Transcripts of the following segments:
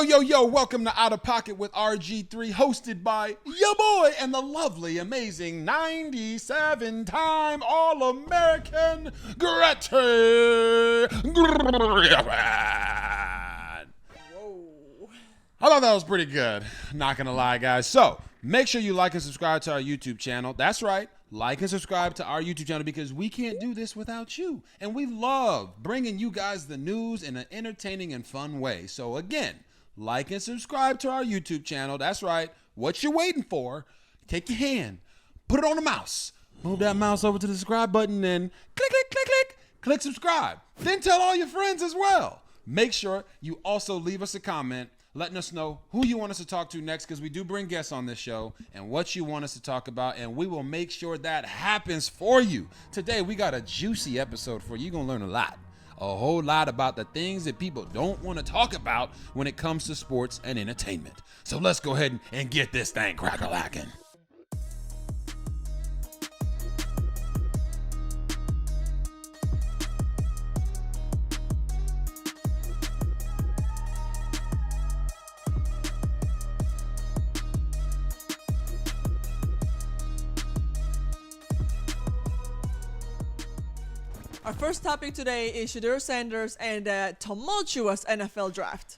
Yo, welcome to Out of Pocket with RG3, hosted by your boy and the lovely, amazing 97-time All-American Tate. Whoa. I thought that was pretty good, not gonna lie, guys. So, make sure you like and subscribe to our YouTube channel. That's right, like and subscribe to our YouTube channel because we can't do this without you. And we love bringing you guys the news in an entertaining and fun way. So again, like and subscribe to our YouTube channel. That's right. What you're waiting for, take your hand, put it on the mouse. Move that mouse over to the subscribe button and click subscribe. Then tell all your friends as well. Make sure you also leave us a comment letting us know who you want us to talk to next, because we do bring guests on this show, and what you want us to talk about, and we will make sure that happens for you. Today, we got a juicy episode for you. You're going to learn a lot. A whole lot about the things that people don't want to talk about when it comes to sports and entertainment. So let's go ahead and get this thing crack-a-lacking. Our first topic today is Shedeur Sanders and the tumultuous NFL draft.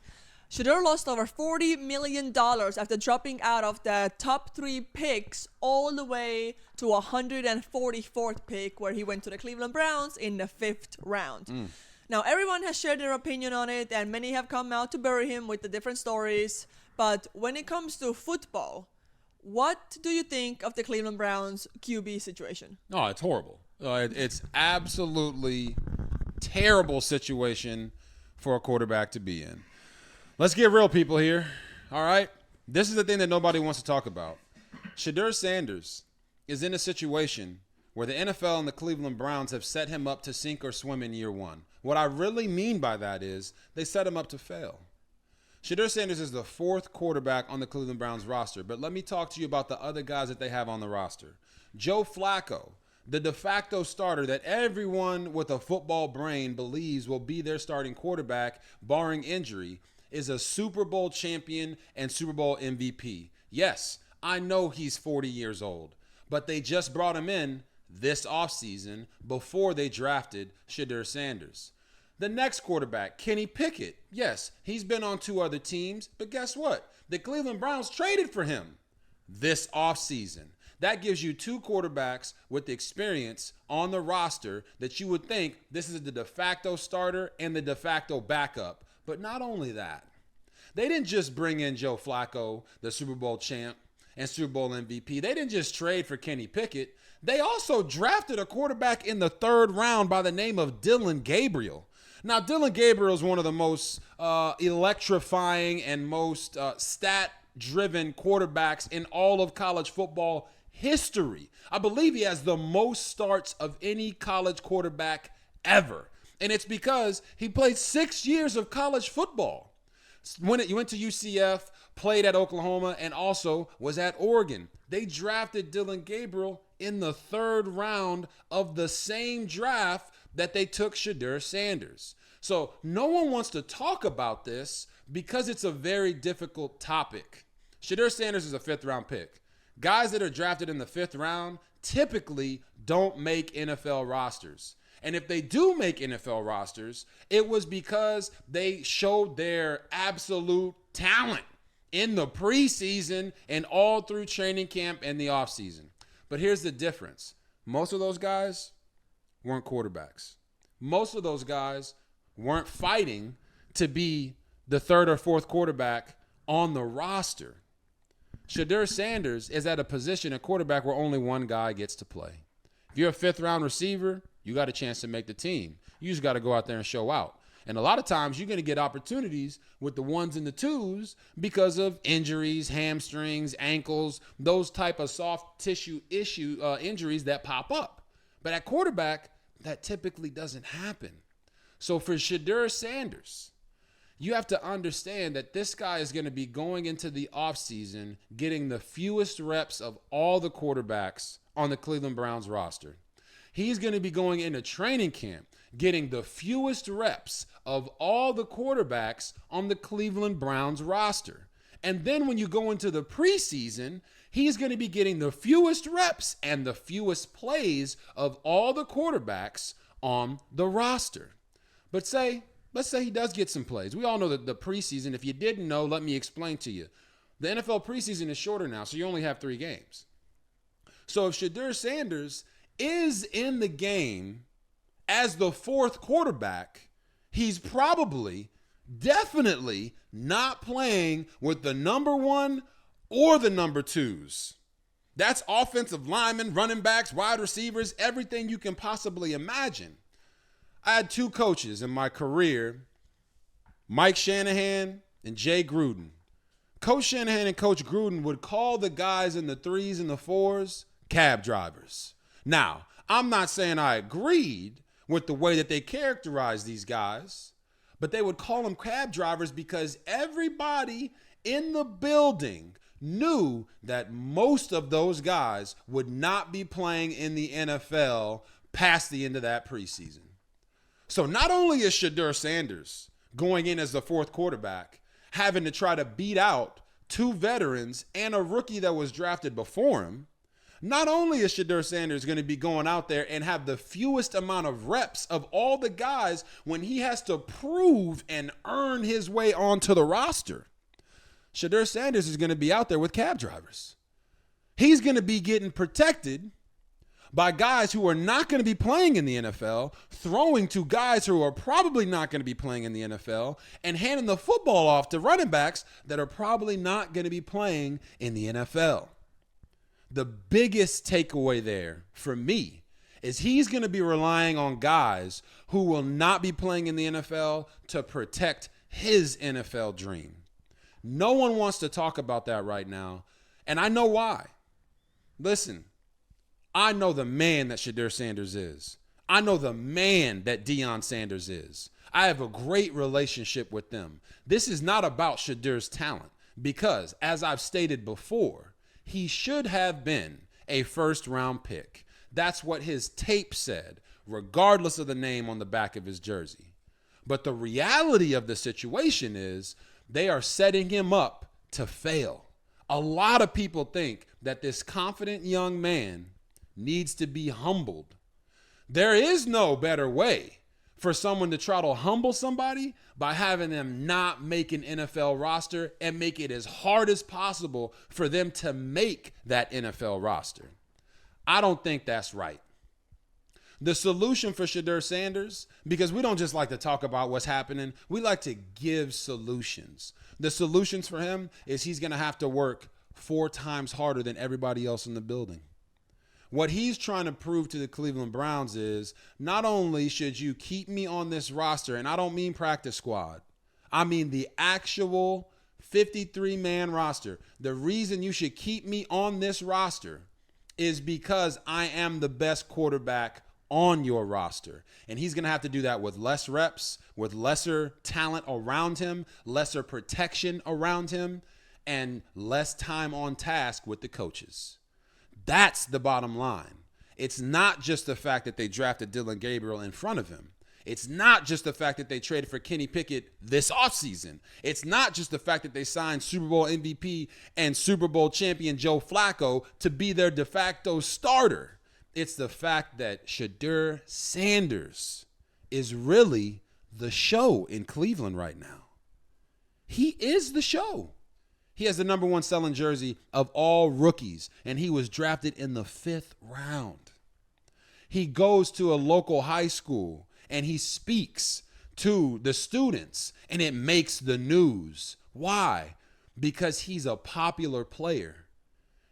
Shedeur lost over $40 million after dropping out of the top 3 picks all the way to 144th pick, where he went to the Cleveland Browns in the 5th round. Now, everyone has shared their opinion on it, and many have come out to bury him with the different stories. But when it comes to football, what do you think of the Cleveland Browns QB situation? Oh, it's horrible. It's absolutely terrible situation for a quarterback to be in. Let's get real, people, here. All right? This is the thing that nobody wants to talk about. Shedeur Sanders is in a situation where the NFL and the Cleveland Browns have set him up to sink or swim in year one. What I really mean by that is they set him up to fail. Shedeur Sanders is the 4th quarterback on the Cleveland Browns roster, but let me talk to you about the other guys that they have on the roster. Joe Flacco, the de facto starter that everyone with a football brain believes will be their starting quarterback, barring injury, is a Super Bowl champion and Super Bowl MVP. Yes, I know he's 40 years old, but they just brought him in this offseason before they drafted Shedeur Sanders. The next quarterback, Kenny Pickett. Yes, he's been on 2 other teams, but guess what? The Cleveland Browns traded for him this offseason. That gives you 2 quarterbacks with experience on the roster that you would think this is the de facto starter and the de facto backup. But not only that, they didn't just bring in Joe Flacco, the Super Bowl champ and Super Bowl MVP. They didn't just trade for Kenny Pickett. They also drafted a quarterback in the 3rd round by the name of Dillon Gabriel. Now, Dillon Gabriel is one of the most electrifying and most stat-driven quarterbacks in all of college football history. I believe he has the most starts of any college quarterback ever. And it's because he played 6 years of college football. When you went to UCF, played at Oklahoma, and also was at Oregon. They drafted Dillon Gabriel in the 3rd round of the same draft that they took Shedeur Sanders. So no one wants to talk about this because it's a very difficult topic. Shedeur Sanders is a 5th round pick. Guys that are drafted in the 5th round typically don't make NFL rosters. And if they do make NFL rosters, it was because they showed their absolute talent in the preseason and all through training camp and the offseason. But here's the difference. Most of those guys weren't quarterbacks. Most of those guys weren't fighting to be the 3rd or 4th quarterback on the roster. Shedeur Sanders is at a position at quarterback where only one guy gets to play. If you're a 5th round receiver, you got a chance to make the team. You just got to go out there and show out. And a lot of times you're going to get opportunities with the 1s and the 2s because of injuries, hamstrings, ankles, those type of soft tissue injuries that pop up. But at quarterback, that typically doesn't happen. So for Shedeur Sanders, you have to understand that this guy is going to be going into the offseason getting the fewest reps of all the quarterbacks on the Cleveland Browns roster. He's going to be going into training camp getting the fewest reps of all the quarterbacks on the Cleveland Browns roster. And then when you go into the preseason, he's going to be getting the fewest reps and the fewest plays of all the quarterbacks on the roster. But let's say he does get some plays. We all know that the preseason, if you didn't know, let me explain to you. The NFL preseason is shorter now, so you only have 3 games. So if Shedeur Sanders is in the game as the 4th quarterback, he's probably, definitely not playing with the number 1 or the number 2s. That's offensive linemen, running backs, wide receivers, everything you can possibly imagine. I had 2 coaches in my career, Mike Shanahan and Jay Gruden. Coach Shanahan and Coach Gruden would call the guys in the 3s and the 4s cab drivers. Now, I'm not saying I agreed with the way that they characterized these guys, but they would call them cab drivers because everybody in the building knew that most of those guys would not be playing in the NFL past the end of that preseason. So not only is Shedeur Sanders going in as the 4th quarterback, having to try to beat out 2 veterans and a rookie that was drafted before him, not only is Shedeur Sanders going to be going out there and have the fewest amount of reps of all the guys when he has to prove and earn his way onto the roster, Shedeur Sanders is going to be out there with cab drivers. He's going to be getting protected by guys who are not going to be playing in the NFL, throwing to guys who are probably not going to be playing in the NFL, and handing the football off to running backs that are probably not going to be playing in the NFL. The biggest takeaway there for me is he's going to be relying on guys who will not be playing in the NFL to protect his NFL dream. No one wants to talk about that right now, and I know why. Listen, I know the man that Shedeur Sanders is. I know the man that Deion Sanders is. I have a great relationship with them. This is not about Shedeur's talent because, as I've stated before, he should have been a 1st-round pick. That's what his tape said, regardless of the name on the back of his jersey. But the reality of the situation is they are setting him up to fail. A lot of people think that this confident young man needs to be humbled. There is no better way for someone to try to humble somebody by having them not make an NFL roster and make it as hard as possible for them to make that NFL roster. I don't think that's right. The solution for Shedeur Sanders, because we don't just like to talk about what's happening, we like to give solutions. The solutions for him is he's going to have to work 4 times harder than everybody else in the building. What he's trying to prove to the Cleveland Browns is not only should you keep me on this roster, and I don't mean practice squad, I mean the actual 53-man roster. The reason you should keep me on this roster is because I am the best quarterback on your roster. And he's going to have to do that with less reps, with lesser talent around him, lesser protection around him, and less time on task with the coaches. That's the bottom line. It's not just the fact that they drafted Dillon Gabriel in front of him. It's not just the fact that they traded for Kenny Pickett this offseason. It's not just the fact that they signed Super Bowl MVP and Super Bowl champion Joe Flacco to be their de facto starter. It's the fact that Shedeur Sanders is really the show in Cleveland right now. He is the show. He has the number 1 selling jersey of all rookies, and he was drafted in the 5th round. He goes to a local high school, and he speaks to the students, and it makes the news. Why? Because he's a popular player.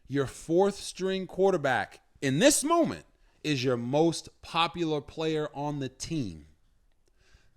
Your 4th-string quarterback in this moment is your most popular player on the team.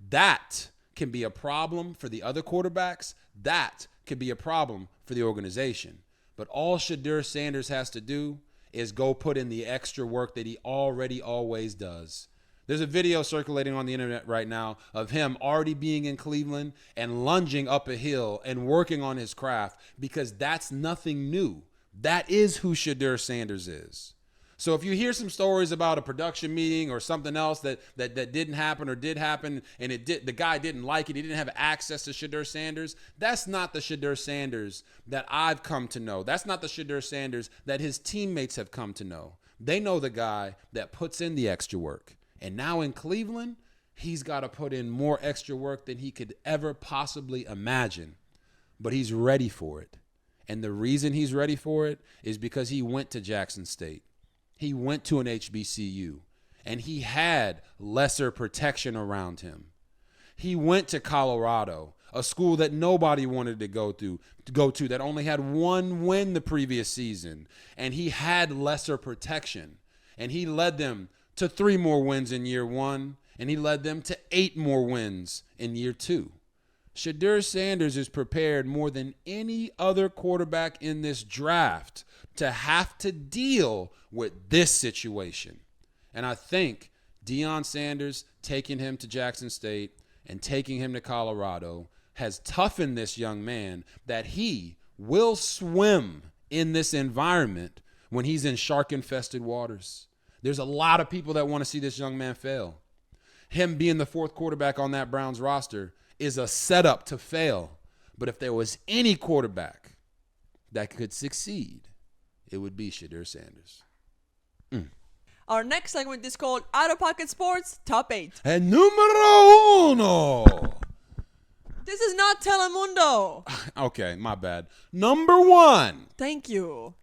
That can be a problem for the other quarterbacks. That could be a problem for the organization. But all Shedeur Sanders has to do is go put in the extra work that he already always does. There's a video circulating on the internet right now of him already being in Cleveland and lunging up a hill and working on his craft because that's nothing new. That is who Shedeur Sanders is. So if you hear some stories about a production meeting or something else that didn't happen or did happen, and the guy didn't like it, he didn't have access to Shedeur Sanders, that's not the Shedeur Sanders that I've come to know. That's not the Shedeur Sanders that his teammates have come to know. They know the guy that puts in the extra work. And now in Cleveland, he's got to put in more extra work than he could ever possibly imagine. But he's ready for it. And the reason he's ready for it is because he went to Jackson State. He went to an HBCU, and he had lesser protection around him. He went to Colorado, a school that nobody wanted to go to, that only had one win the previous season, and he had lesser protection. And he led them to 3 more wins in year 1, and he led them to 8 more wins in year 2. Shedeur Sanders is prepared more than any other quarterback in this draft to have to deal with this situation. And I think Deion Sanders taking him to Jackson State and taking him to Colorado has toughened this young man that he will swim in this environment when he's in shark-infested waters. There's a lot of people that want to see this young man fail. Him being the 4th quarterback on that Browns roster is a setup to fail. But if there was any quarterback that could succeed, it would be Shedeur Sanders. Our next segment is called Out of Pocket Sports Top 8. And numero uno. This is not Telemundo. Okay, my bad. Number 1. Thank you.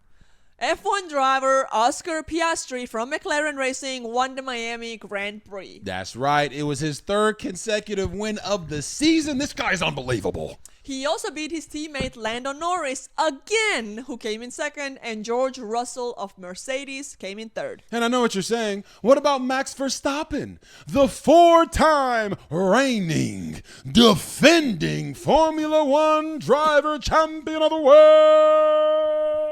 F1 driver Oscar Piastri from McLaren Racing won the Miami Grand Prix. That's right. It was his 3rd consecutive win of the season. This guy's unbelievable. He also beat his teammate Lando Norris again, who came in 2nd, and George Russell of Mercedes came in 3rd. And I know what you're saying. What about Max Verstappen, the 4-time reigning, defending Formula One driver champion of the world?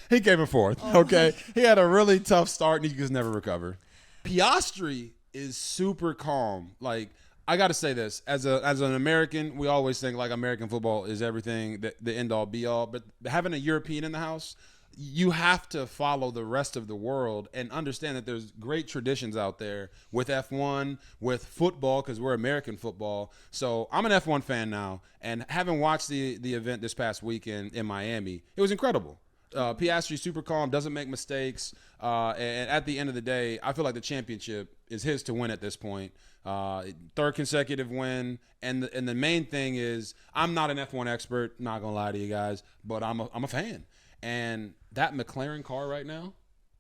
He came in 4th, okay? He had a really tough start, and he just never recovered. Piastri is super calm. Like, I got to say this. As an American, we always think, like, American football is everything, the end-all, be-all. But having a European in the house, you have to follow the rest of the world and understand that there's great traditions out there with F1, with football, because we're American football. So I'm an F1 fan now, and having watched the event this past weekend in Miami, it was incredible. Piastri super calm, doesn't make mistakes, and at the end of the day, I feel like the championship is his to win at this point. 3rd consecutive win, and the main thing is, I'm not an F1 expert, not gonna lie to you guys, but I'm a fan, and that McLaren car right now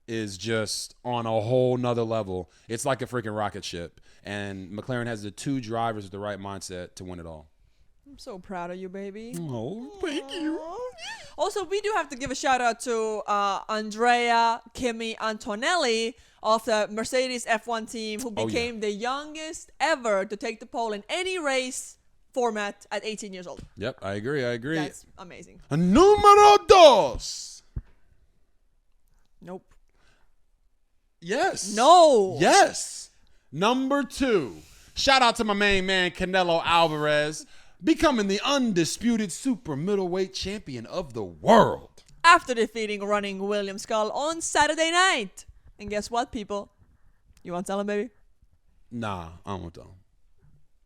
is just on a whole nother level. It's like a freaking rocket ship, and McLaren has the 2 drivers with the right mindset to win it all. I'm so proud of you, baby. Oh, thank you. Also, we do have to give a shout out to Andrea Kimi Antonelli of the Mercedes F1 team, who became the youngest ever to take the pole in any race format at 18 years old. Yep, I agree. That's amazing. Numero 2. Nope. Yes. No. Yes. Number 2. Shout out to my main man, Canelo Alvarez, becoming the undisputed super middleweight champion of the world. After defeating running William Skull on Saturday night. And guess what, people? You want to tell him, baby? Nah, I don't want to tell him.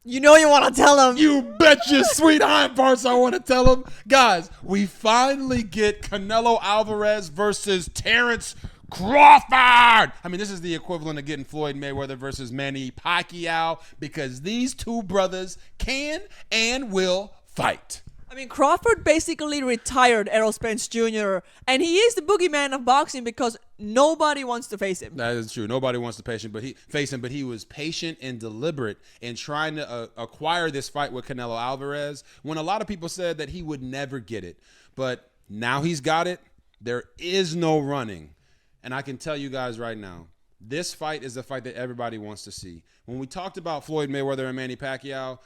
You know you want to tell him. You bet your sweet hind parts I want to tell him. Guys, we finally get Canelo Alvarez versus Terence Crawford. I mean, this is the equivalent of getting Floyd Mayweather versus Manny Pacquiao, because these 2 brothers can and will fight. I mean, Crawford basically retired Errol Spence Jr., and he is the boogeyman of boxing because nobody wants to face him. That is true. Nobody wants to face him, but he was patient and deliberate in trying to acquire this fight with Canelo Alvarez when a lot of people said that he would never get it. But now he's got it. There is no running. And I can tell you guys right now, this fight is the fight that everybody wants to see. When we talked about Floyd Mayweather and Manny Pacquiao,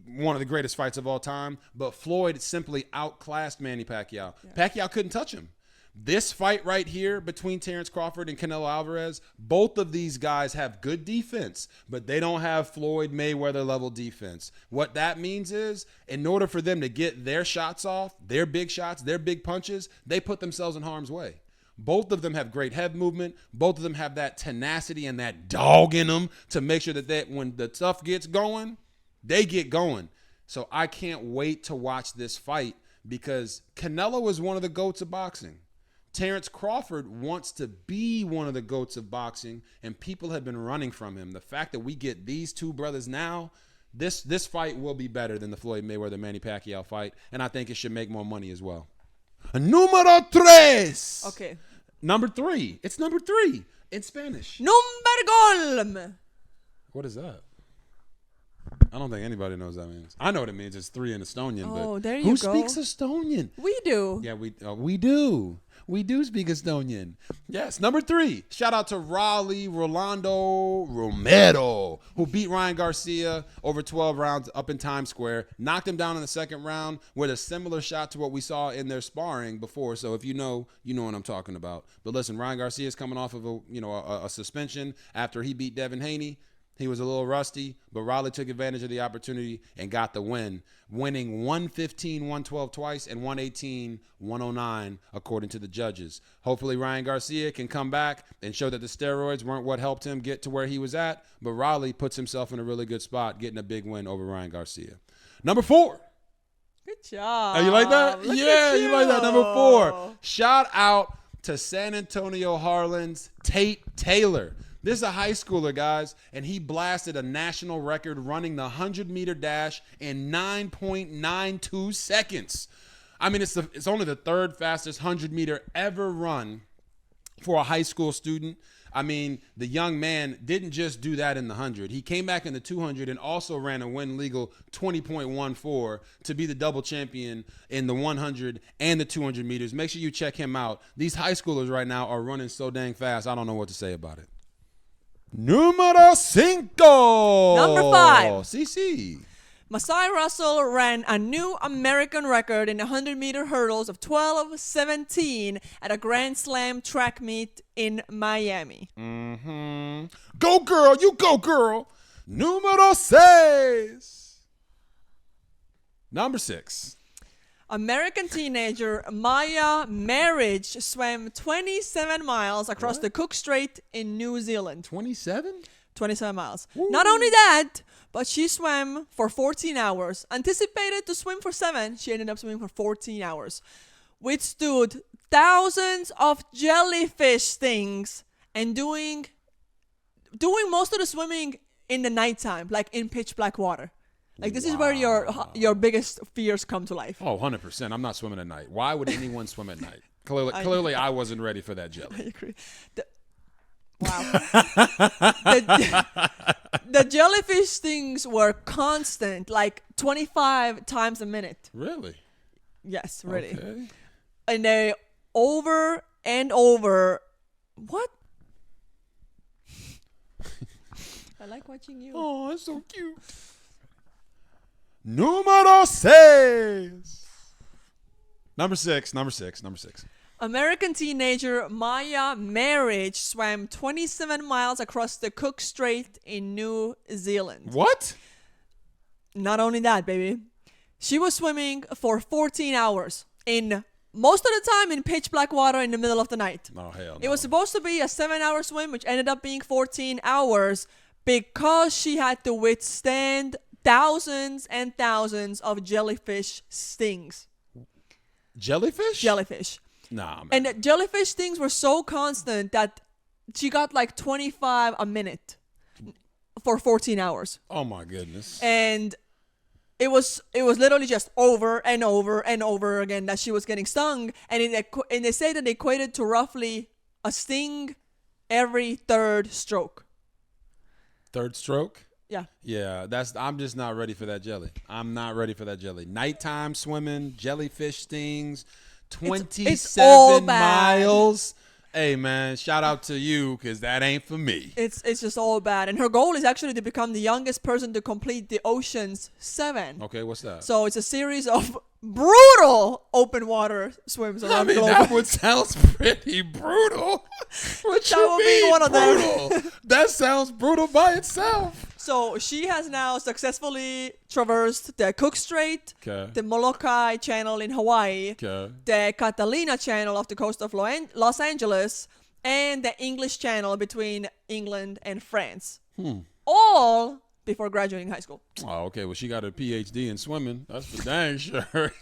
one of the greatest fights of all time, but Floyd simply outclassed Manny Pacquiao. Yeah. Pacquiao couldn't touch him. This fight right here between Terence Crawford and Canelo Alvarez, both of these guys have good defense, but they don't have Floyd Mayweather level defense. What that means is, in order for them to get their shots off, their big shots, their big punches, they put themselves in harm's way. Both of them have great head movement. Both of them have that tenacity and that dog in them to make sure that when the stuff gets going, they get going. So I can't wait to watch this fight because Canelo is one of the GOATs of boxing. Terence Crawford wants to be one of the GOATs of boxing, and people have been running from him. The fact that we get these two brothers now, this fight will be better than the Floyd Mayweather-Manny Pacquiao fight, and I think it should make more money as well. Número tres. Okay. Number three. It's number three in Spanish. Number golm. What is that? I don't think anybody knows what that means. I know what it means. It's three in Estonian. Oh, but there you who go. speaks Estonian? We do. Yeah, we do. We do speak Estonian. Yes. Number three. Shout out to Rolando Romero, who beat Ryan Garcia over 12 rounds up in Times Square. Knocked him down in the second round with a similar shot to what we saw in their sparring before. So if you know what I'm talking about. But listen, Ryan Garcia is coming off of a suspension after he beat Devin Haney. He was a little rusty, but Raleigh took advantage of the opportunity and got the win, winning 115-112 twice and 118-109 according to the judges. Hopefully Ryan Garcia can come back and show that the steroids weren't what helped him get to where he was at, but Raleigh puts himself in a really good spot, getting a big win over Ryan Garcia. Number four. Good job. Oh, you like that? Look Yeah, at you like that. Number four. Shout out to San Antonio Harlan's Tate Taylor. This is a high schooler, guys, and he blasted a national record running the 100-meter dash in 9.92 seconds. I mean, it's only the third fastest 100-meter ever run for a high school student. I mean, the young man didn't just do that in the 100. He came back in the 200 and also ran a win-legal 20.14 to be the double champion in the 100 and the 200 meters. Make sure you check him out. These high schoolers right now are running so dang fast, I don't know what to say about it. Número 5. Number 5. CC. Masai Russell ran a new American record in 100-meter hurdles of 12:17 at a Grand Slam track meet in Miami. Mm-hmm. Go, girl. You go, girl. Número 6. Number 6. American teenager Maya Merhige swam 27 miles across the Cook Strait in New Zealand. 27? 27 miles. Woo. Not only that, but she swam for 14 hours. Anticipated to swim for 7, she ended up swimming for 14 hours. Withstood thousands of jellyfish stings and doing most of the swimming in the nighttime, like in pitch black water. Like, this is where your biggest fears come to life. Oh, 100%. I'm not swimming at night. Why would anyone swim at night? Clearly, I wasn't ready for that I jelly. agree. Wow. The jellyfish stings were constant, like 25 times a minute. Really? Yes, really. Okay. And they over and over. What? I like watching you. Oh, that's so cute. Número 6. Number 6. American teenager Maya Merhige swam 27 miles across the Cook Strait in New Zealand. What? Not only that, baby. She was swimming for 14 hours in most of the time in pitch black water in the middle of the night. Oh, hell no. It was supposed to be a 7-hour swim, which ended up being 14 hours because she had to withstand thousands and thousands of jellyfish stings. Jellyfish? Jellyfish. Nah, man. And the jellyfish stings were so constant that she got like 25 a minute for 14 hours. Oh, my goodness. And it was literally just over and over and over again that she was getting stung. And they say that it equated to roughly a sting every third stroke. Third stroke? Yeah. Yeah, I'm just not ready for that jelly. I'm not ready for that jelly. Nighttime swimming, jellyfish stings, 27 all bad. miles. Hey, man, shout out to you because that ain't for me. It's just all bad. And her goal is actually to become the youngest person to complete the Ocean's 7. Okay, what's that? So it's a series of brutal open water swims around the globe. that would sound pretty brutal. What That you would be mean one of them. brutal? That sounds brutal by itself. So she has now successfully traversed the Cook Strait, Okay. the Molokai Channel in Hawaii, Okay. the Catalina Channel off the coast of Los Angeles, and the English Channel between England and France. All before graduating high school. Oh, okay. Well, she got a PhD in swimming. That's for dang sure.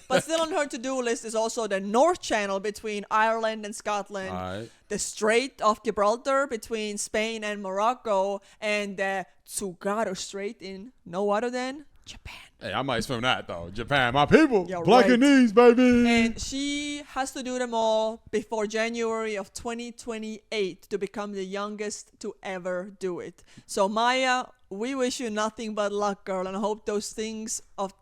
But still on her to-do list is also the North Channel between Ireland and Scotland, All right. the Strait of Gibraltar between Spain and Morocco, and the Tsugaru Strait in no other than Japan. Hey, I might swim that though. Japan, my people. Yeah, Black right. and knees, baby. And she has to do them all before January of 2028 to become the youngest to ever do it. So Maya, we wish you nothing but luck, girl, and I hope those things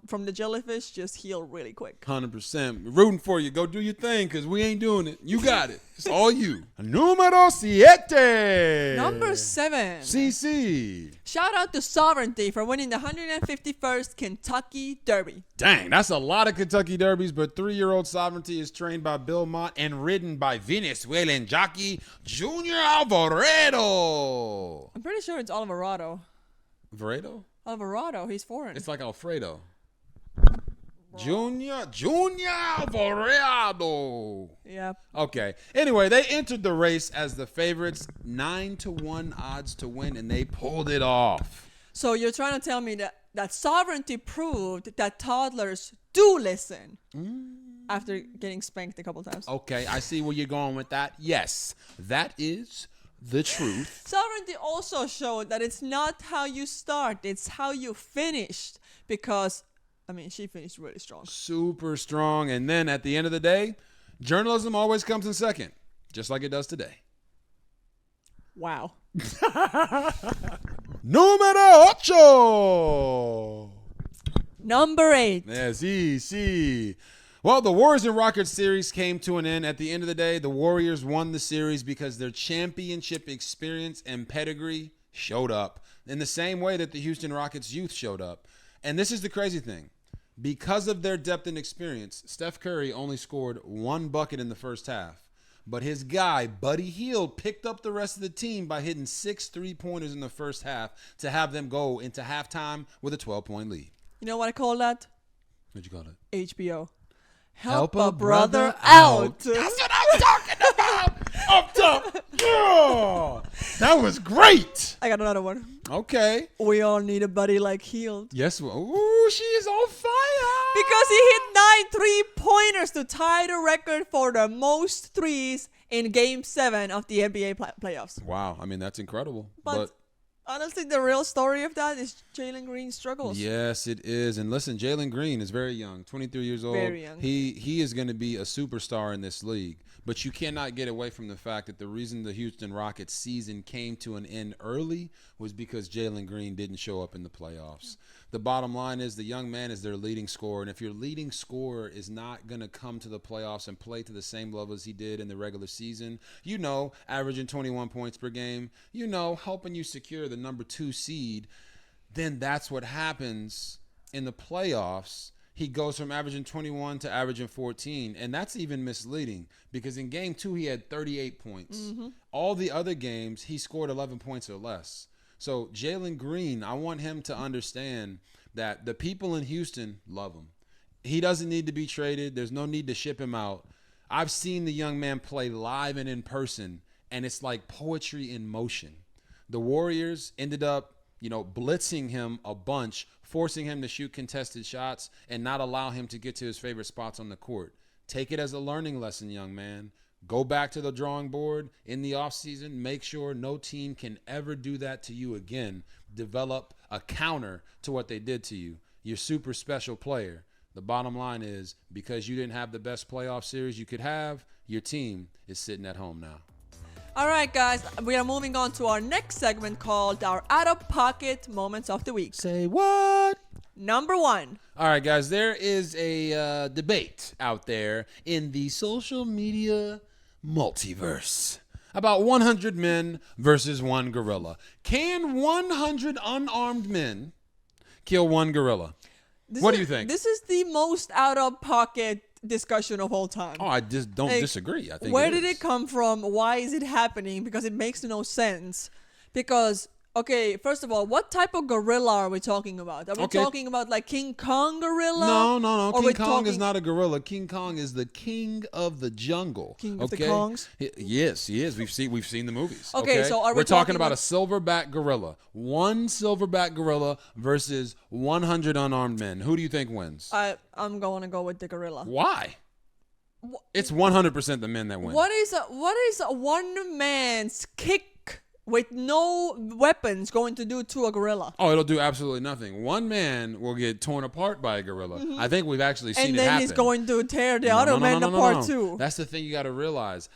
from the jellyfish just heal really quick. 100%. Rooting for you. Go do your thing, because we ain't doing it. You got it. It's all you. Número 7. Number 7. CC. Shout out to Sovereignty for winning the 151st Kentucky Derby. Dang, that's a lot of Kentucky Derbies, but 3-year-old Sovereignty is trained by Bill Mott and ridden by Venezuelan jockey Junior Alvarado. I'm pretty sure it's Alvarado. Alvarado? Alvarado, he's foreign. It's like Alfredo. Junior Alvarado. Yeah. Okay. Anyway, they entered the race as the favorites, 9-1 odds to win, and they pulled it off. So you're trying to tell me that Sovereignty proved that toddlers do listen after getting spanked a couple times. Okay, I see where you're going with that. Yes, that is the truth. Sovereignty also showed that it's not how you start, it's how you finished. Because, I mean, she finished really strong. Super strong. And then at the end of the day, journalism always comes in second, just like it does today. Wow. Número 8. Number 8. Yeah, sí. Well, the Warriors and Rockets series came to an end. At the end of the day, the Warriors won the series because their championship experience and pedigree showed up in the same way that the Houston Rockets youth showed up. And this is the crazy thing. Because of their depth and experience, Steph Curry only scored 1 bucket in the first half. But his guy, Buddy Hield, picked up the rest of the team by hitting 6 3-pointers in the first half to have them go into halftime with a 12-point lead. You know what I call that? What'd you call it? HBO. Help Help a a brother brother out. out. That's what I'm talking about. Up top. Yeah. That was great. I got another one. Okay. We all need a buddy like Hield. Yes. Ooh, she is on fire. Because he hit 9 3-pointers to tie the record for the most threes in Game 7 of the NBA playoffs. Wow. I mean, that's incredible. But honestly, the real story of that is Jalen Green's struggles. Yes, it is. And listen, Jalen Green is very young, 23 years old. Very young. He is going to be a superstar in this league. But you cannot get away from the fact that the reason the Houston Rockets season came to an end early was because Jalen Green didn't show up in the playoffs. The bottom line is the young man is their leading scorer. And if your leading scorer is not going to come to the playoffs and play to the same level as he did in the regular season, averaging 21 points per game, helping you secure the number 2 seed, then that's what happens in the playoffs. He goes from averaging 21 to averaging 14, and that's even misleading because in Game 2 he had 38 points. Mm-hmm. All the other games he scored 11 points or less. So Jalen Green, I want him to understand that the people in Houston love him. He doesn't need to be traded. There's no need to ship him out. I've seen the young man play live and in person, and it's like poetry in motion. The Warriors ended up, blitzing him a bunch, forcing him to shoot contested shots and not allow him to get to his favorite spots on the court. Take it as a learning lesson, young man. Go back to the drawing board in the offseason. Make sure no team can ever do that to you again. Develop a counter to what they did to you. You're a super special player. The bottom line is because you didn't have the best playoff series you could have, your team is sitting at home now. All right, guys, we are moving on to our next segment called our out-of-pocket moments of the week. Say what? Number 1. All right, guys, there is a debate out there in the social media multiverse about 100 men versus 1 gorilla. Can 100 unarmed men kill 1 gorilla? What do you think? This is the most out of pocket discussion of all time. Oh, I just don't disagree. I think where did it come from? Why is it happening? Because it makes no sense. Because okay, first of all, what type of gorilla are we talking about? Are we talking about like King Kong gorilla? No. King Kong is not a gorilla. King Kong is the king of the jungle. King of the Kongs? Yes, he is. We've seen the movies. Okay, so are we're talking about a silverback gorilla. One silverback gorilla versus 100 unarmed men. Who do you think wins? I'm going to go with the gorilla. Why? It's 100% the men that win. What is a one man's kick with no weapons going to do to a gorilla? Oh, it'll do absolutely nothing. One man will get torn apart by a gorilla. Mm-hmm. I think we've actually seen it happen. And then he's going to tear the other man apart too. That's the thing you got to realize.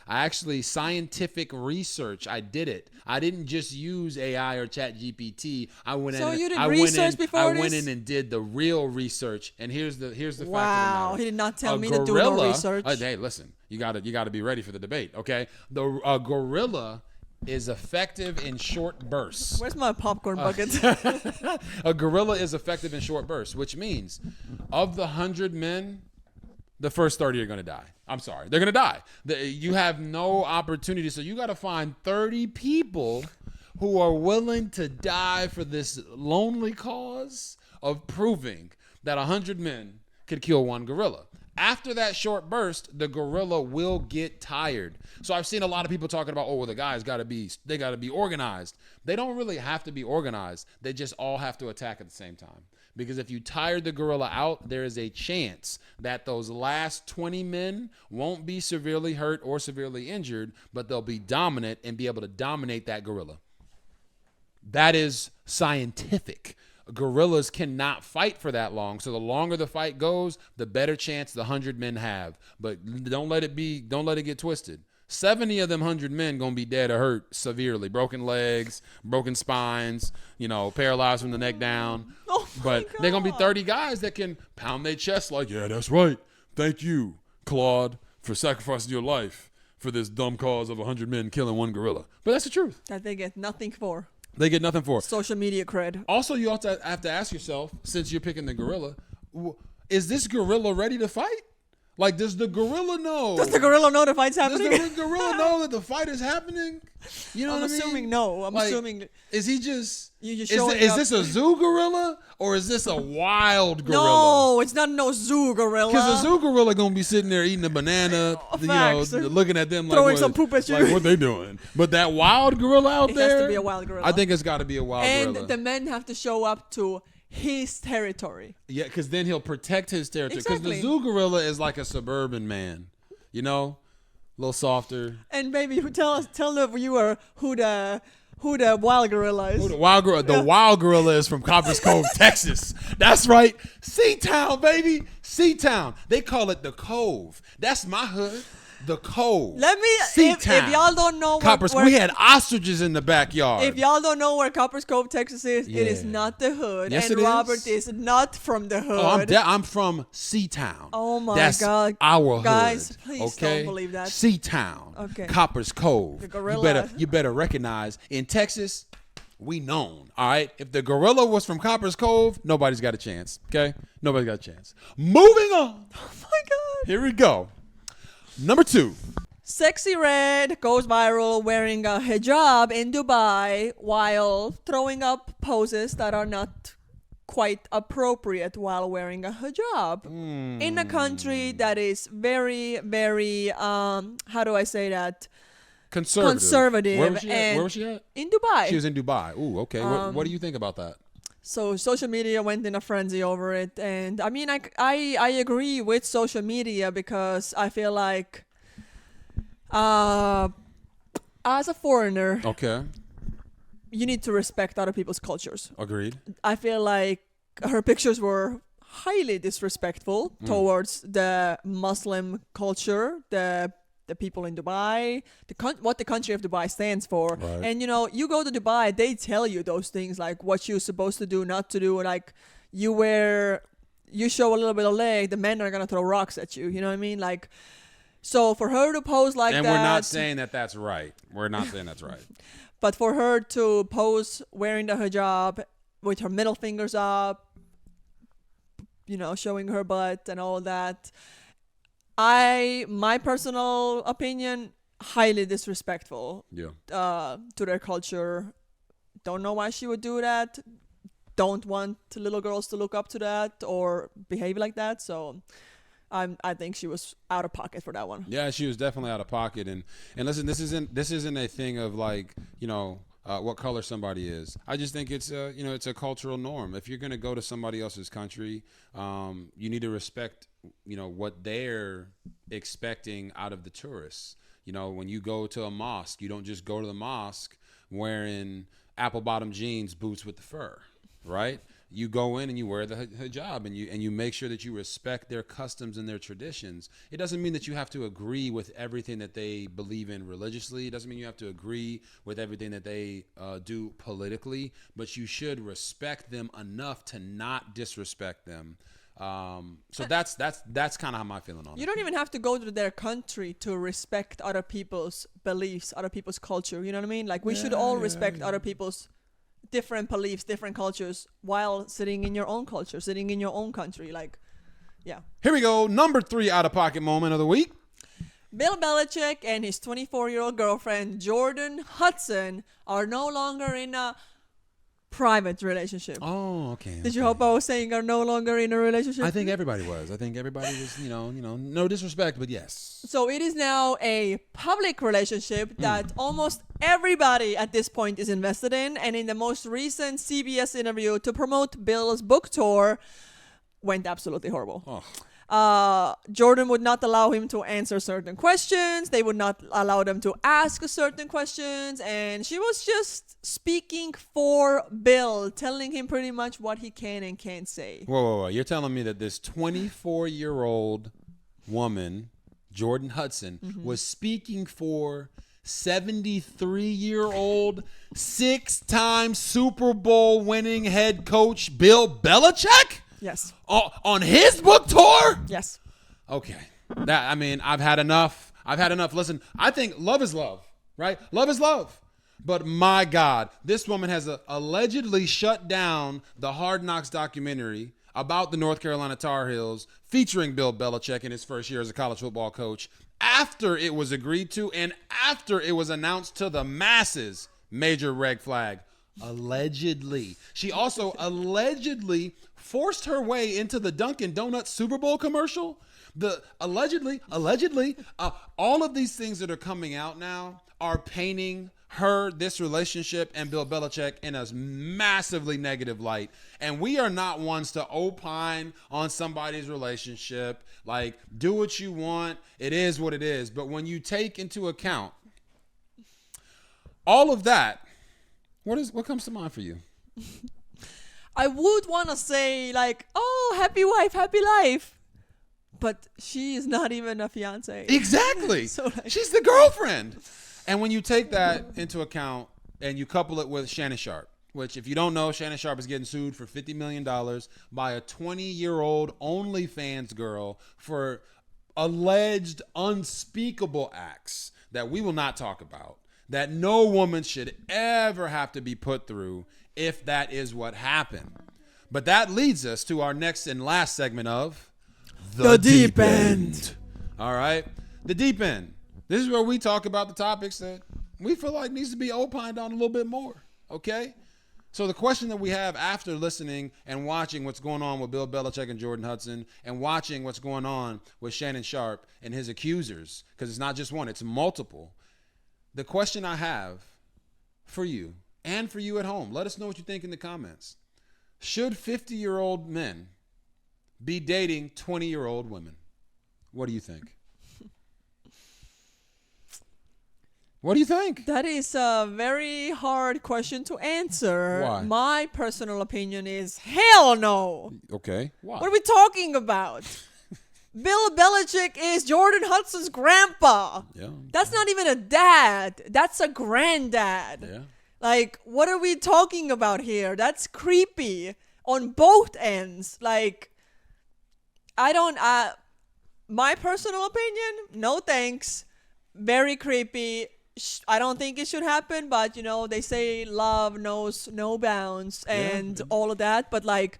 Scientific research, I did it. I didn't just use AI or Chat GPT. I went in and did the real research. And here's the fact of the matter. Wow, he did not tell me to do no research. Hey, listen, you got to be ready for the debate, okay? A gorilla is effective in short bursts. Where's my popcorn bucket? A gorilla is effective in short bursts, which means of the 100 men, the first 30 are going to die. I'm sorry. They're going to die. You have no opportunity. So you got to find 30 people who are willing to die for this lonely cause of proving that 100 men could kill one gorilla. After that short burst, the gorilla will get tired. So I've seen a lot of people talking about, the guys got to be organized. They don't really have to be organized. They just all have to attack at the same time. Because if you tired the gorilla out, there is a chance that those last 20 men won't be severely hurt or severely injured, but they'll be dominant and be able to dominate that gorilla. That is scientific. Gorillas cannot fight for that long, so the longer the fight goes, the better chance the 100 men have. But don't let it get twisted. 70 of them 100 men gonna be dead or hurt severely, broken legs, broken spines, paralyzed from the neck down. But they're gonna be 30 guys that can pound their chest like, yeah, that's right. Thank you, Claude, for sacrificing your life for this dumb cause of 100 men killing one gorilla. But that's the truth. That they get nothing for. They get nothing for. Social media cred. Also, you also have to ask yourself, since you're picking the gorilla, is this gorilla ready to fight? Like, does the gorilla know? Does the gorilla know the fight's happening? Does the gorilla know that the fight is happening? You know what I mean? I'm assuming no. I'm assuming. Is he just... Is is this a zoo gorilla or is this a wild gorilla? No, it's not no zoo gorilla. Because a zoo gorilla gonna be sitting there eating a banana, looking at them like throwing some poop at you. Like what they doing? But that wild gorilla out there, it has to be a wild gorilla. I think it's got to be a wild gorilla. And the men have to show up to his territory. Yeah, because then he'll protect his territory. Because Exactly. the zoo gorilla is like a suburban man, a little softer. And baby, tell the viewer who the wild gorilla is. The wild gorilla is from Copper's Cove, Texas. That's right. C-Town, baby. C-Town. They call it the Cove. That's my hood. The Cove. If y'all don't know where we had ostriches in the backyard. If y'all don't know where Copper's Cove, Texas is, it is not the hood. Yes, and Robert is not from the hood. I'm from C-Town. Oh my That's God. our hood. Guys, please don't believe that. C-Town. Okay. Copper's Cove. The gorilla. You better recognize in Texas, we known. All right. If the gorilla was from Copper's Cove, nobody's got a chance. Okay? Nobody's got a chance. Moving on. Oh my God. Here we go. Number 2. Sexy Red goes viral wearing a hijab in Dubai while throwing up poses that are not quite appropriate while wearing a hijab in a country that is very, very, how do I say that? Conservative. Where was she at? In Dubai. She was in Dubai. Ooh, okay. What do you think about that? So social media went in a frenzy over it, and I mean, I agree with social media because I feel like, as a foreigner, okay, you need to respect other people's cultures. Agreed. I feel like her pictures were highly disrespectful towards the Muslim culture, the people in Dubai, what the country of Dubai stands for. Right. And, you go to Dubai, they tell you those things, like what you're supposed to do, not to do. Like, you show a little bit of leg, the men are going to throw rocks at you. You know what I mean? Like, so for her to pose like and that. And we're not saying that that's right. We're not saying that's right. But for her to pose wearing the hijab with her middle fingers up, showing her butt and all that. My personal opinion, highly disrespectful. Yeah. To their culture. Don't know why she would do that. Don't want little girls to look up to that or behave like that. So I think she was out of pocket for that one. Yeah, she was definitely out of pocket. And listen, this isn't a thing of like, what color somebody is. I just think it's a cultural norm. If you're going to go to somebody else's country, you need to respect, what they're expecting out of the tourists. When you go to a mosque, you don't just go to the mosque wearing apple bottom jeans, boots with the fur, right? You go in and you wear the hijab and you make sure that you respect their customs and their traditions. It doesn't mean that you have to agree with everything that they believe in religiously. It doesn't mean you have to agree with everything that they do politically, but you should respect them enough to not disrespect them. So that's kind of how my feeling on it. You don't even have to go to their country to respect other people's beliefs, other people's culture. You know what I mean? Like we should all respect other people's different beliefs, different cultures, while sitting in your own culture, sitting in your own country. Like, yeah. Here we go. Number 3 out-of-pocket moment of the week. Bill Belichick and his 24-year-old girlfriend, Jordan Hudson, are no longer in a private relationship. Oh, okay. Did you hope I was saying are no longer in a relationship? I think everybody was. No disrespect, but yes. So it is now a public relationship that almost everybody at this point is invested in. And in the most recent CBS interview to promote Bill's book tour, went absolutely horrible. Oh. Jordan would not allow him to answer certain questions. They would not allow them to ask certain questions. And she was just speaking for Bill, telling him pretty much what he can and can't say. Whoa. You're telling me that this 24-year-old woman, Jordan Hudson, was speaking for 73-year-old, 6-time Super Bowl winning head coach Bill Belichick? Yes. On his book tour? Yes. Okay. I've had enough. Listen, I think love is love, right? Love is love. But my God, this woman has allegedly shut down the Hard Knocks documentary about the North Carolina Tar Heels featuring Bill Belichick in his first year as a college football coach after it was agreed to and after it was announced to the masses. Major red flag. Allegedly. She also allegedly forced her way into the Dunkin' Donuts Super Bowl commercial. Allegedly, all of these things that are coming out now are painting this relationship and Bill Belichick in a massively negative light. And we are not ones to opine on somebody's relationship. Like, do what you want. It is what it is. But when you take into account all of that, what comes to mind for you? I would want to say like, oh, happy wife, happy life. But she is not even a fiance. Exactly. So, like, she's the girlfriend. And when you take that into account and you couple it with Shannon Sharpe, which if you don't know, Shannon Sharpe is getting sued for $50 million by a 20-year-old OnlyFans girl for alleged unspeakable acts that we will not talk about, that no woman should ever have to be put through if that is what happened. But that leads us to our next and last segment of The Deep End. All right. The Deep End. This is where we talk about the topics that we feel like needs to be opined on a little bit more. Okay? So the question that we have after listening and watching what's going on with Bill Belichick and Jordan Hudson and watching what's going on with Shannon Sharpe and his accusers, because it's not just one, it's multiple. The question I have for you and for you at home, let us know what you think in the comments. Should 50-year-old men be dating 20-year-old women? What do you think? What do you think? That is a very hard question to answer. Why? My personal opinion is hell no. Okay. Why? What are we talking about? Bill Belichick is Jordan Hudson's grandpa. Yeah. That's not even a dad. That's a granddad. Yeah. Like, what are we talking about here? That's creepy on both ends. Like, my personal opinion, no thanks. Very creepy. I don't think it should happen, but, they say love knows no bounds and all of that. But, like,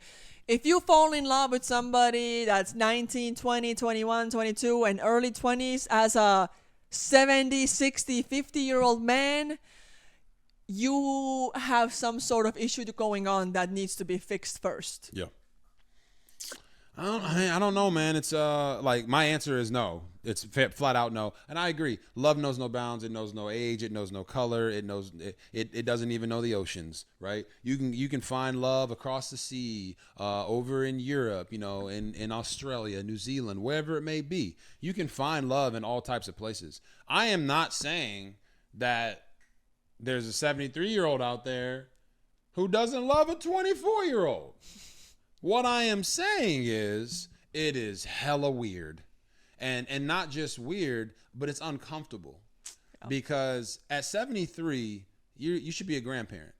if you fall in love with somebody that's 19, 20, 21, 22, and early 20s as a 70, 60, 50-year-old man, you have some sort of issue going on that needs to be fixed first. Yeah. I don't know, man. It's like my answer is no. It's flat out no. And I agree. Love knows no bounds. It knows no age. It knows no color. It doesn't even know the oceans, right? You can find love across the sea, over in Europe, in Australia, New Zealand, wherever it may be. You can find love in all types of places. I am not saying that there's a 73-year-old out there who doesn't love a 24-year-old. What I am saying is it is hella weird. And not just weird, but it's uncomfortable. Yeah. Because at 73, you should be a grandparent.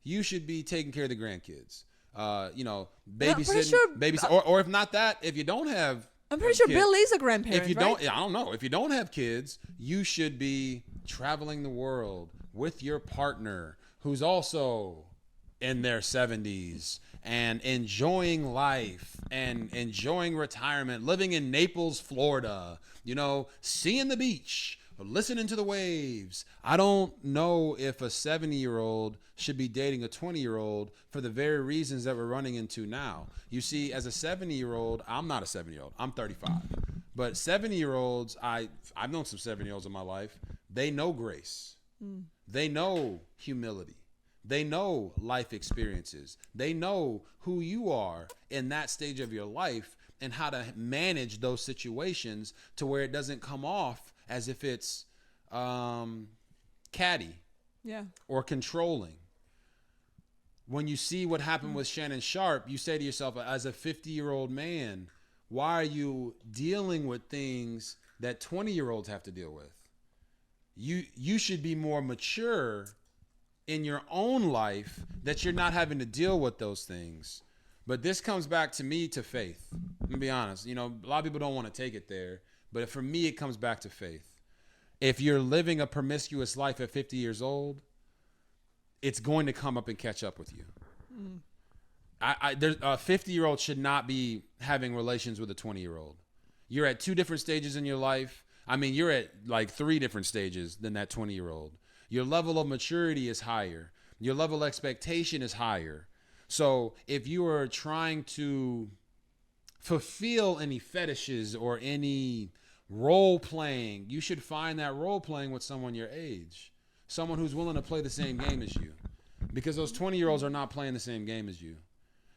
You should be taking care of the grandkids. Babysitting, or if not that, if you don't have I'm pretty sure Bill is a grandparent. If you right? don't, I don't know. If you don't have kids, you should be traveling the world with your partner who's also in their 70s and enjoying life and enjoying retirement, living in Naples, Florida, seeing the beach, listening to the waves. I don't know if a 70-year-old should be dating a 20-year-old for the very reasons that we're running into now. You see, as a 70-year-old, I'm not a 70-year-old. I'm 35. But 70-year-olds, I've known some 70-year-olds in my life. They know grace. They know humility. They know life experiences. They know who you are in that stage of your life and how to manage those situations to where it doesn't come off as if it's catty or controlling. When you see what happened with Shannon Sharpe, you say to yourself, as a 50-year-old man, why are you dealing with things that 20-year-olds have to deal with? You should be more mature in your own life that you're not having to deal with those things. But this comes back to me to faith. Let me be honest. A lot of people don't want to take it there, but for me, it comes back to faith. If you're living a promiscuous life at 50 years old, it's going to come up and catch up with you. There's a 50-year-old should not be having relations with a 20-year-old. You're at two different stages in your life. I mean, you're at like 3 different stages than that 20-year-old. Your level of maturity is higher. Your level of expectation is higher. So if you are trying to fulfill any fetishes or any role playing, you should find that role playing with someone your age, someone who's willing to play the same game as you, because those 20-year-olds are not playing the same game as you.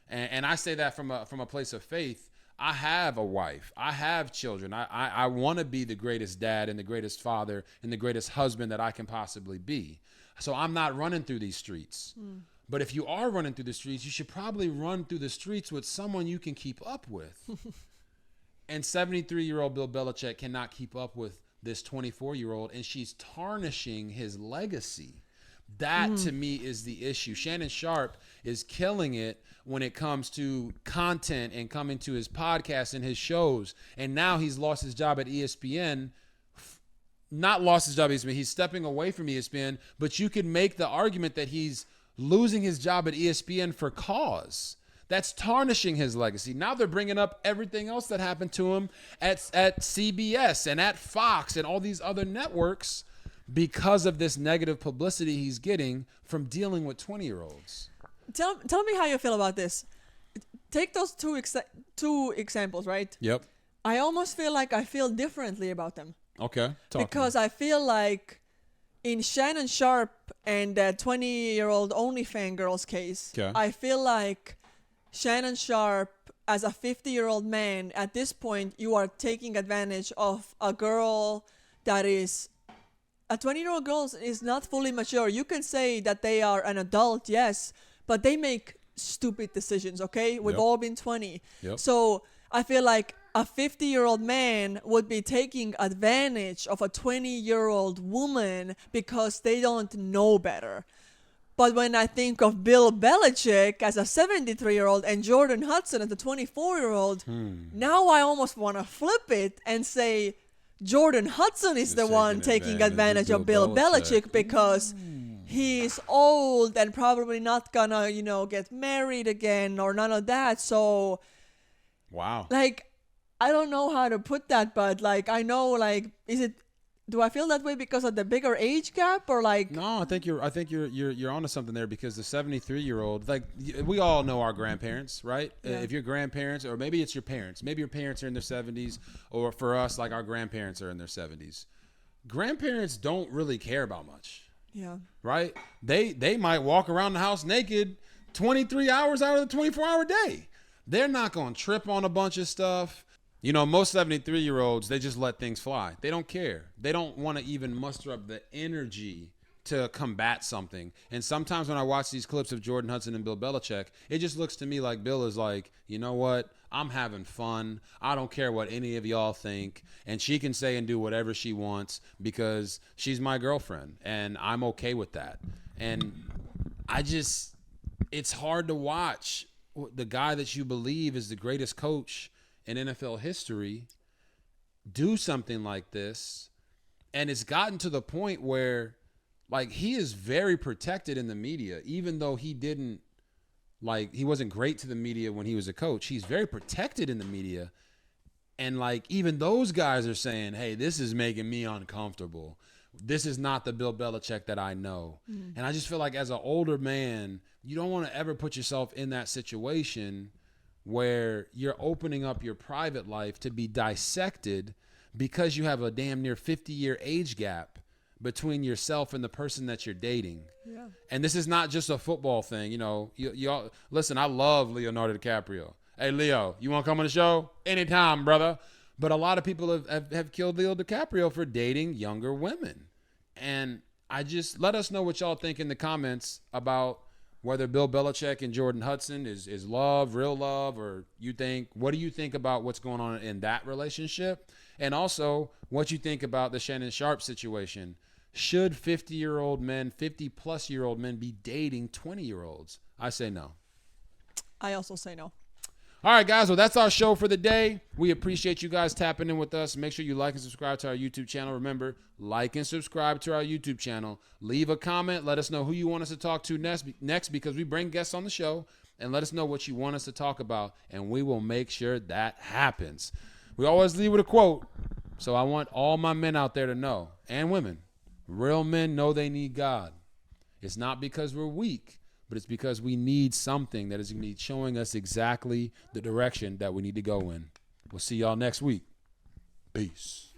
And I say that from a place of faith. I have a wife. I have children. I want to be the greatest dad and the greatest father and the greatest husband that I can possibly be. So I'm not running through these streets. But if you are running through the streets, you should probably run through the streets with someone you can keep up with. And 73-year-old Bill Belichick cannot keep up with this 24-year-old, and she's tarnishing his legacy. That, to me, is the issue. Shannon Sharpe is killing it when it comes to content and coming to his podcast and his shows. And now he's lost his job at ESPN. Not lost his job at ESPN. He's stepping away from ESPN. But you could make the argument that he's losing his job at ESPN for cause. That's tarnishing his legacy. Now they're bringing up everything else that happened to him at CBS and at Fox and all these other networks because of this negative publicity he's getting from dealing with 20-year-olds. Tell me how you feel about this. Take those two examples, right? Yep. I almost feel like I feel differently about them. Okay. Because I feel like in Shannon Sharpe and that 20-year-old OnlyFans girl's case, I feel like Shannon Sharpe, as a 50-year-old man, at this point, you are taking advantage of a girl that is... A 20-year-old girl is not fully mature. You can say that they are an adult, yes, but they make stupid decisions, okay? We've all been 20. Yep. So I feel like a 50-year-old man would be taking advantage of a 20-year-old woman because they don't know better. But when I think of Bill Belichick as a 73-year-old and Jordan Hudson as a 24-year-old, now I almost want to flip it and say Jordan Hudson is the one taking advantage of Bill Belichick because he's old and probably not gonna, get married again or none of that. So, Wow. like, I don't know how to put that, but like, I know, like, do I feel that way because of the bigger age gap or like? No, I think you're onto something there, because the 73-year-old, like, we all know our grandparents, right? Yeah. If your grandparents, or maybe it's your parents, maybe your parents are in their 70s, or for us, like, our grandparents are in their 70s. Grandparents don't really care about much. Yeah. Right? They might walk around the house naked 23 hours out of the 24-hour day. They're not going to trip on a bunch of stuff. Most 73-year-olds, they just let things fly. They don't care. They don't want to even muster up the energy to combat something. And sometimes when I watch these clips of Jordan Hudson and Bill Belichick, it just looks to me like Bill is like, you know what? I'm having fun. I don't care what any of y'all think. And she can say and do whatever she wants because she's my girlfriend. And I'm okay with that. And it's hard to watch the guy that you believe is the greatest coach in NFL history do something like this. And it's gotten to the point where, like, he is very protected in the media, even though he wasn't great to the media when he was a coach. He's very protected in the media. And, like, even those guys are saying, hey, this is making me uncomfortable. This is not the Bill Belichick that I know. Mm. And I just feel like as an older man, you don't want to ever put yourself in that situation where you're opening up your private life to be dissected because you have a damn near 50-year age gap between yourself and the person that you're dating. Yeah. And this is not just a football thing. Y'all listen, I love Leonardo DiCaprio. Hey, Leo, you want to come on the show? Anytime, brother. But a lot of people have killed Leo DiCaprio for dating younger women. And let us know what y'all think in the comments about whether Bill Belichick and Jordan Hudson is love, real love, or what do you think about what's going on in that relationship? And also what you think about the Shannon Sharpe situation. Should 50-year-old men, 50-plus-year-old men be dating 20-year-olds? I say no. I also say no. All right, guys. Well, that's our show for the day. We appreciate you guys tapping in with us. Make sure you like and subscribe to our YouTube channel. Remember, like and subscribe to our YouTube channel. Leave a comment. Let us know who you want us to talk to next because we bring guests on the show. And let us know what you want us to talk about, and we will make sure that happens. We always leave with a quote, so I want all my men out there to know, and women, real men know they need God. It's not because we're weak, but it's because we need something that is going to be showing us exactly the direction that we need to go in. We'll see y'all next week. Peace.